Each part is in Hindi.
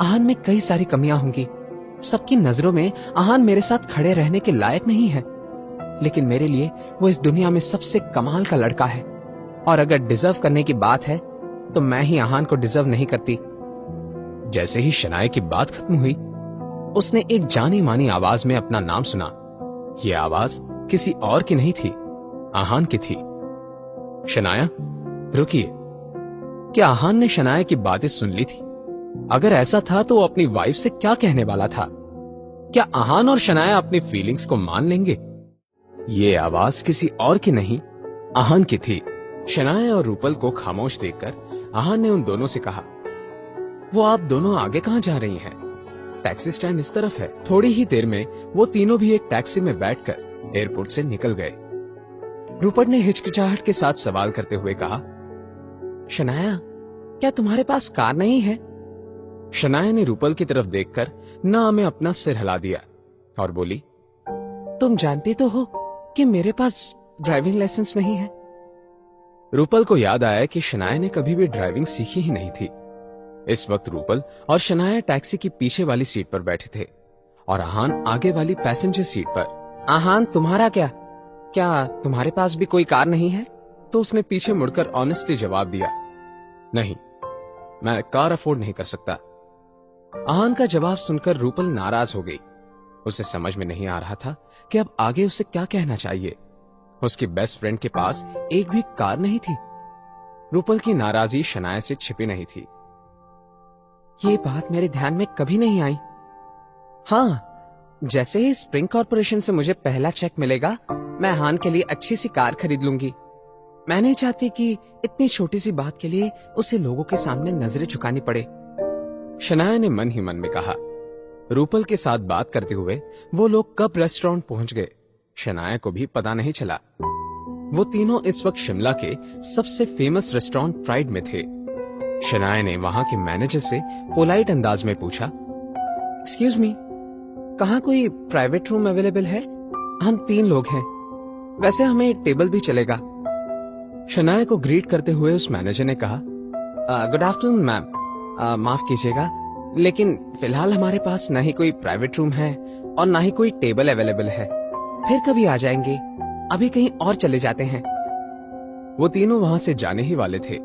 आहान में कई सारी कमियां होंगी। सबकी नजरों में आहान मेरे साथ खड़े रहने के लायक नहीं है, लेकिन मेरे लिए वो इस दुनिया में सबसे कमाल का लड़का है। और अगर डिजर्व करने की बात है तो मैं ही आहान को डिजर्व नहीं करती। जैसे ही शनाया की बात खत्म हुई, उसने एक जानी मानी आवाज में अपना नाम सुना। यह आवाज किसी और की नहीं थी, आहान की थी। शनाया, रुकिए। क्या आहान ने शनाया की बातें सुन ली थी? अगर ऐसा था तो वो अपनी वाइफ से क्या कहने वाला था? क्या आहान और शनाया अपनी फीलिंग्स को मान लेंगे? ये आवाज किसी और की नहीं, आहान की थी। शनाया और रूपल को खामोश देखकर आहान ने उन दोनों से कहा, वो आप दोनों आगे कहां जा रही हैं? टैक्सी स्टैंड इस तरफ है। थोड़ी ही देर में वो तीनों भी एक टैक्सी में बैठकर एयरपोर्ट से निकल गए। रूपल ने हिचकिचाहट के साथ सवाल करते हुए कहा, शनाया, क्या तुम्हारे पास कार नहीं है? शनाया ने रूपल की तरफ देखकर ना में अपना सिर हिला दिया और बोली, तुम जानती तो हो कि मेरे पास ड्राइविंग लाइसेंस नहीं है। रूपल को याद आया कि शनाया ने कभी भी ड्राइविंग सीखी ही नहीं थी। इस वक्त रूपल और शनाया टैक्सी की पीछे वाली सीट पर बैठे थे और आहान आगे वाली पैसेंजर सीट पर। आहान, तुम्हारा क्या तुम्हारे पास भी कोई कार नहीं है? तो उसने पीछे मुड़कर ऑनेस्टली जवाब दिया, नहीं, मैं कार अफोर्ड नहीं कर सकता। आहान का जवाब सुनकर रूपल नाराज हो गई। उसे समझ में नहीं आ रहा था कि अब आगे उसे क्या कहना चाहिए। उसकी बेस्ट फ्रेंड के पास एक भी कार नहीं थी। रूपल की नाराजगी शनाया से छिपी नहीं थी। ये बात मेरे ध्यान में कभी नहीं आई। हाँ, जैसे ही स्प्रिंग कॉर्पोरेशन से मुझे पहला चेक मिलेगा, मैं आहान के लिए अच्छी सी कार खरीद लूंगी। मैं नहीं चाहती कि इतनी छोटी सी बात के लिए उसे लोगों के सामने नजरें झुकानी पड़े। शनाया ने मन ही मन में कहा। रूपल के साथ बात करते हुए वो लोग कब रेस्टोरेंट पहुंच गए, शनाया को भी पता नहीं चला। वो तीनों इस वक्त शिमला के सबसे फेमस रेस्टोरेंट प्राइड में थे। शनाया ने वहां के मैनेजर से पोलाइट अंदाज में पूछा, एक्सक्यूज मी, कहाँ कोई प्राइवेट रूम अवेलेबल है? हम 3 लोग हैं, वैसे हमें टेबल भी चलेगा। शनाया को ग्रीट करते हुए उस मैनेजर ने कहा, गुड आफ्टरनून मैम, माफ कीजिएगा, लेकिन फिलहाल हमारे पास ना ही कोई प्राइवेट रूम है और ना ही कोई टेबल अवेलेबल है। फिर कभी आ जाएंगे, अभी कहीं और चले जाते हैं। वो तीनों वहां से जाने ही वाले थे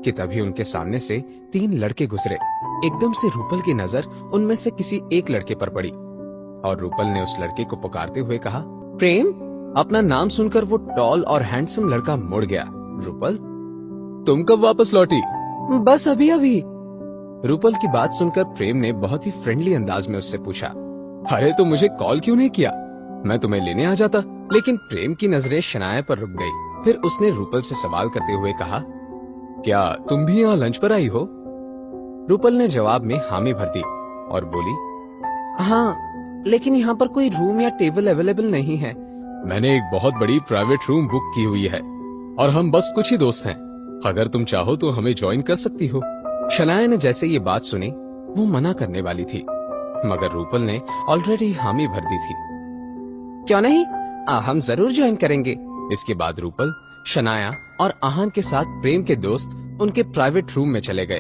कि तभी उनके सामने से 3 लड़के गुजरे। एकदम से रूपल की नजर उनमें से किसी एक लड़के पर पड़ी और रूपल ने उस लड़के को पुकारते हुए कहा, प्रेम। अपना नाम सुनकर वो टॉल और हैंडसम लड़का मुड़ गया। रूपल, तुम कब वापस लौटी? बस अभी अभी। रूपल की बात सुनकर प्रेम ने बहुत ही फ्रेंडली अंदाज में उससे पूछा, अरे तो मुझे कॉल क्यों नहीं किया? मैं तुम्हें लेने आ जाता। लेकिन प्रेम की नजरें शनाया पर रुक गई। फिर उसने रूपल से सवाल करते हुए कहा, क्या तुम भी यहाँ लंच पर आई हो? रूपल ने जवाब में हामी भर दी और बोली, हाँ, लेकिन यहाँ पर कोई रूम या टेबल अवेलेबल नहीं है। मैंने एक बहुत बड़ी प्राइवेट रूम बुक की हुई है और हम बस कुछ ही दोस्त हैं। अगर तुम चाहो तो हमें ज्वाइन कर सकती हो। शनाया ने जैसे ये बात सुनी, वो मना करने वाली थी, मगर रूपल ने ऑलरेडी हामी भर दी थी। क्यों नहीं, हम जरूर ज्वाइन करेंगे। इसके बाद रूपल, शनाया और आहान के साथ प्रेम के दोस्त उनके प्राइवेट रूम में चले गए।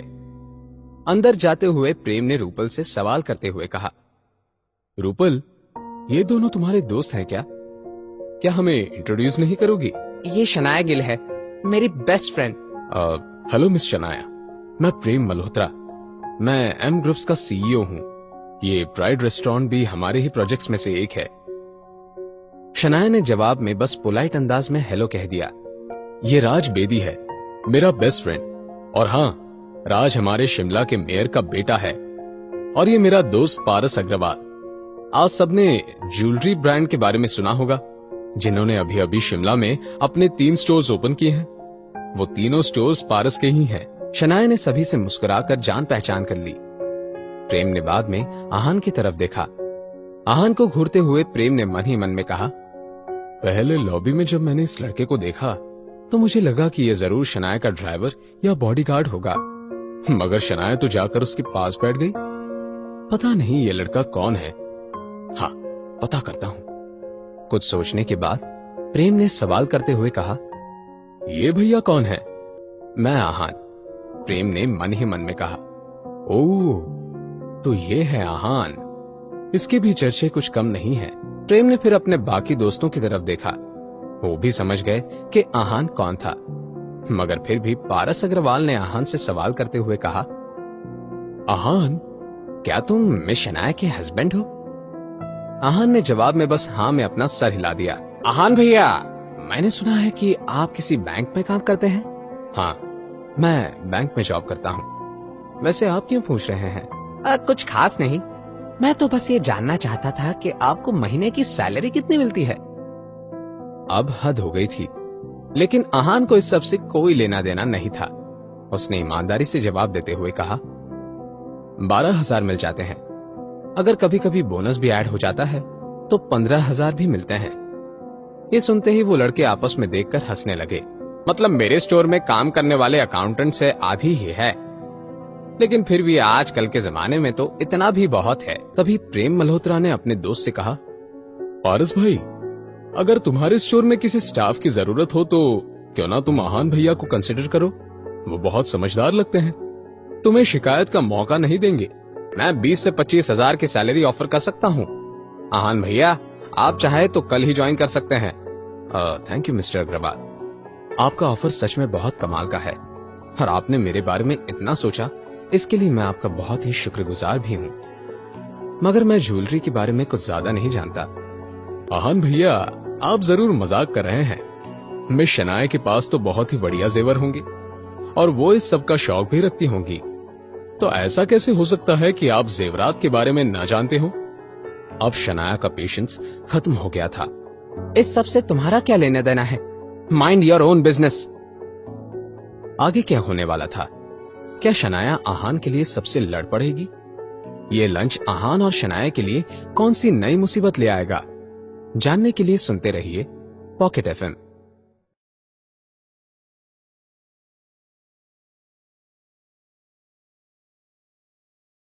अंदर जाते हुए प्रेम ने रूपल से सवाल करते हुए कहा, रूपल, ये दोनों तुम्हारे दोस्त हैं क्या? क्या हमें इंट्रोड्यूस नहीं करोगी? ये शनाया गिल है, मेरी best friend. Hello miss Shanaya, मैं प्रेम मल्होत्रा। मैं एम ग्रुप्स का सीईओ हूँ। ये प्राइड रेस्टोरेंट भी हमारे ही प्रोजेक्ट्स में से एक है। शनाया ने जवाब में बस पोलाइट अंदाज में हेलो कह दिया। ये राज बेदी है, मेरा बेस्ट फ्रेंड। और हाँ, राज हमारे शिमला के मेयर का बेटा है। और ये मेरा दोस्त पारस अग्रवाल। आज सबने ज्वेलरी ब्रांड के बारे में सुना होगा, जिन्होंने अभी अभी शिमला में अपने 3 स्टोर्स ओपन किए हैं। वो तीनों स्टोर्स पारस के ही हैं। शनाया ने सभी से मुस्कुराकर जान पहचान कर ली। प्रेम ने बाद में आहान की तरफ देखा। आहान को घूरते हुए प्रेम ने मन ही मन में कहा, पहले लॉबी में जब मैंने इस लड़के को देखा तो मुझे लगा कि यह जरूर शनाया का ड्राइवर या बॉडीगार्ड होगा, मगर शनाया तो जाकर उसके पास बैठ गई। पता नहीं ये लड़का कौन है। हाँ, पता करता हूं। कुछ सोचने के बाद प्रेम ने सवाल करते हुए कहा, ये भैया कौन है? मैं आहान। प्रेम ने मन ही मन में कहा, ओह, तो ये है आहान। इसके भी चर्चे कुछ कम नहीं है। प्रेम ने फिर अपने बाकी दोस्तों की तरफ देखा। वो भी समझ गए कि आहान कौन था, मगर फिर भी पारस अग्रवाल ने आहान से सवाल करते हुए कहा, आहान, क्या तुम मिस शनाया के हस्बैंड हो? आहान ने जवाब में बस हाँ में अपना सर हिला दिया। आहान भैया, मैंने सुना है कि आप किसी बैंक में काम करते हैं। हाँ, मैं बैंक में जॉब करता हूँ। वैसे आप क्यों पूछ रहे हैं? कुछ खास नहीं, मैं तो बस ये जानना चाहता था कि आपको महीने की सैलरी कितनी मिलती है। अब हद हो गई थी, लेकिन आहान को इस सब से कोई लेना देना नहीं था। उसने ईमानदारी से जवाब देते हुए कहा, 12,000 मिल जाते हैं। अगर कभी कभी बोनस भी ऐड हो जाता है तो 15,000 भी मिलते हैं। ये सुनते ही वो लड़के आपस में देखकर हंसने लगे। मतलब मेरे स्टोर में काम करने वाले अकाउंटेंट से आधी ही है, लेकिन फिर भी आजकल के जमाने में तो इतना भी बहुत है। तभी प्रेम मल्होत्रा ने अपने दोस्त से कहा, पारस भाई, अगर तुम्हारे स्टोर में किसी स्टाफ की जरूरत हो तो क्यों ना तुम आहान भैया को कंसिडर करो। वो बहुत समझदार लगते हैं, तुम्हें शिकायत का मौका नहीं देंगे। मैं 20 से 25,000 की सैलरी ऑफर कर सकता हूँ। आहान भैया, आप चाहे तो कल ही ज्वाइन कर सकते हैं। थैंक यू मिस्टर अग्रवाल, आपका ऑफर सच में बहुत कमाल का है और आपने मेरे बारे में इतना सोचा, इसके लिए मैं आपका बहुत ही शुक्रगुजार भी हूँ। मगर मैं ज्वेलरी के बारे में कुछ ज्यादा नहीं जानता। आहान भैया, आप जरूर मजाक कर रहे हैं। मिस शनाया के पास तो बहुत ही बढ़िया जेवर होंगे और वो इस सब का शौक भी रखती होंगी, तो ऐसा कैसे हो सकता है कि आप जेवरात के बारे में ना जानते हो? अब शनाया का पेशेंस खत्म हो गया था। इस सब से तुम्हारा क्या लेना देना है? Mind your own business. आगे क्या होने वाला था? क्या शनाया आहान के लिए सबसे लड़ पड़ेगी? ये लंच आहान और शनाया के लिए कौन सी नई मुसीबत ले आएगा? जानने के लिए सुनते रहिए पॉकेट FM।